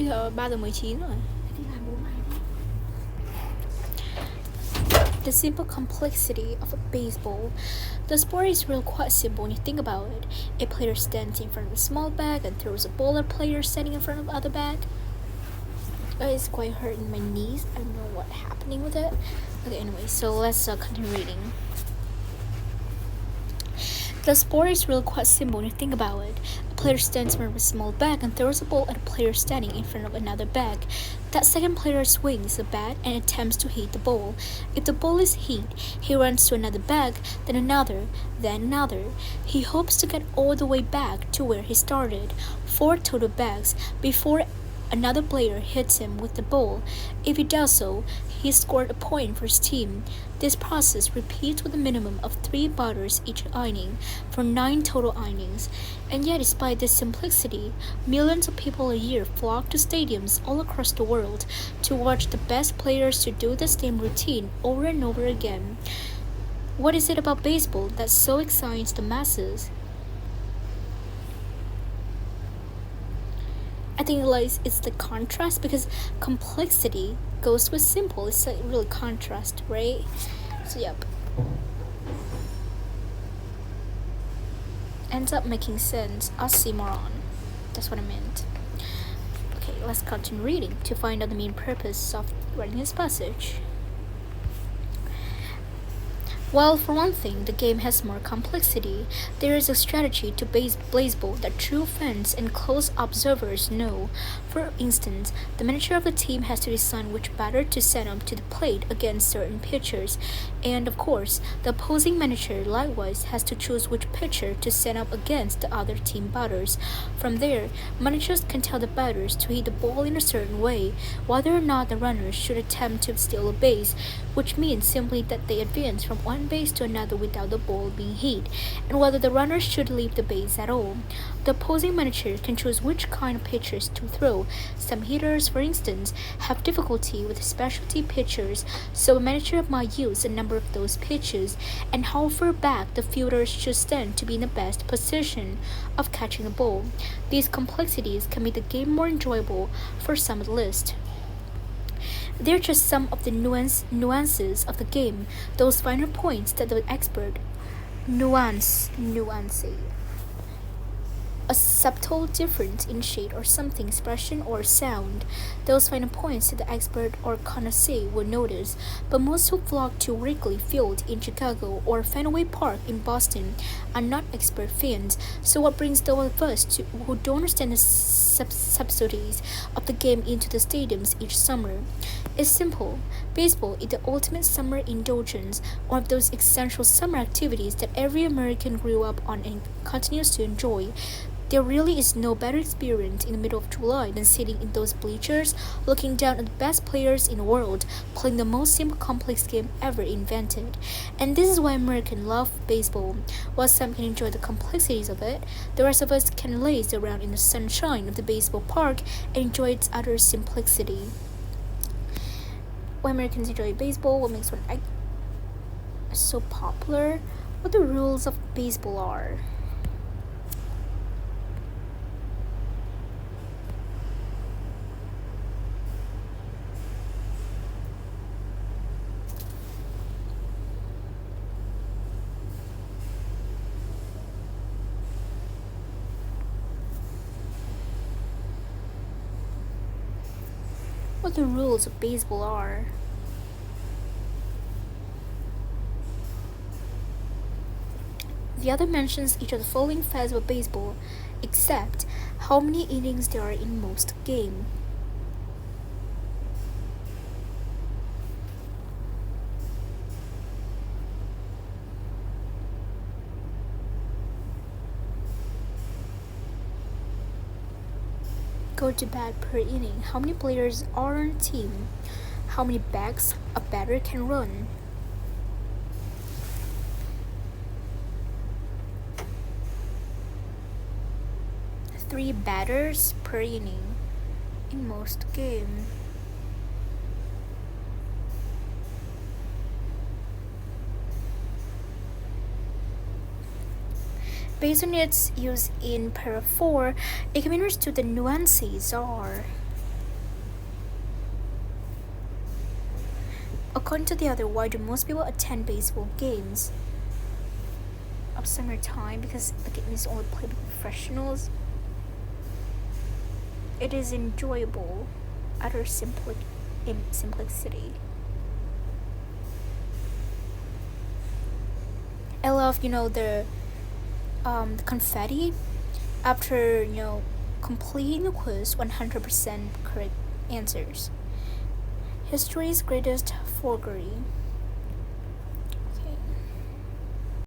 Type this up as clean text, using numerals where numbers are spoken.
Bây giờ 3:19 rồi. Đi làm 4 ngày đi. The simple complexity of baseball. The sport is really quite simple when you think about it. A player stands in front of a small bag and throws a ball at a player standing in front of the other bag. It's quite hurting my knees. I don't know what's happening with it. Okay, anyway, so let's continue reading. The sport is really quite simple when you think about it. A player stands in front of a small bag and throws a ball at a player standing in front of another bag. That second player swings the bat and attempts to hit the ball. If the ball is hit, he runs to another bag, then another, then another. He hopes to get all the way back to where he started, 4 total bags, before another player hits him with the ball. If he does so, he scored a point for his team. This process repeats with a minimum of 3 batters each inning, for 9 total innings. And yet, despite this simplicity, millions of people a year flock to stadiums all across the world to watch the best players to do the same routine over and over again. What is it about baseball that so excites the masses? I think it's the contrast, because complexity goes with simple. It's like really contrast, right? So yep. Ends up making sense. Oxymoron. That's what I meant. Okay, let's continue reading to find out the main purpose of writing this passage. While for one thing the game has more complexity, there is a strategy to baseball that true fans and close observers know. For instance, the manager of the team has to decide which batter to send up to the plate against certain pitchers, and of course, the opposing manager likewise has to choose which pitcher to send up against the other team batters. From there, managers can tell the batters to hit the ball in a certain way, whether or not the runners should attempt to steal a base, which means simply that they advance from one base to another without the ball being hit, and whether the runners should leave the base at all. The opposing manager can choose which kind of pitchers to throw. Some hitters, for instance, have difficulty with specialty pitchers, so a manager might use a number of those pitches, and how far back the fielders should stand to be in the best position of catching the ball. These complexities can make the game more enjoyable for some at least. They're just some of the nuances of the game, those finer points that the expert nuance. A subtle difference in shade or something, expression or sound. Those finer points that the expert or connoisseur will notice, but most who flock to Wrigley Field in Chicago or Fenway Park in Boston are not expert fans. So what brings those of us who don't understand the subtleties of the game into the stadiums each summer? It's simple. Baseball is the ultimate summer indulgence, one of those essential summer activities that every American grew up on and continues to enjoy. There really is no better experience in the middle of July than sitting in those bleachers, looking down at the best players in the world, playing the most simple complex game ever invented. And this is why Americans love baseball. While some can enjoy the complexities of it, the rest of us can laze around in the sunshine of the baseball park and enjoy its utter simplicity. Why Americans enjoy baseball, what makes one so popular, what the rules of baseball are. What the rules of baseball are. The other mentions each of the following facts about baseball, except how many innings there are in most games. Go to bat per inning. How many players are on a team? How many bags a batter can run? Three batters per inning in most games. Based on its use in paragraph 4, it can be understood the nuances are According to the other, why do most people attend baseball games of summertime? Because the game is only played by professionals. It is enjoyable, utter simplicity. I love, the confetti after, completing the quiz 100% correct answers. History's greatest forgery.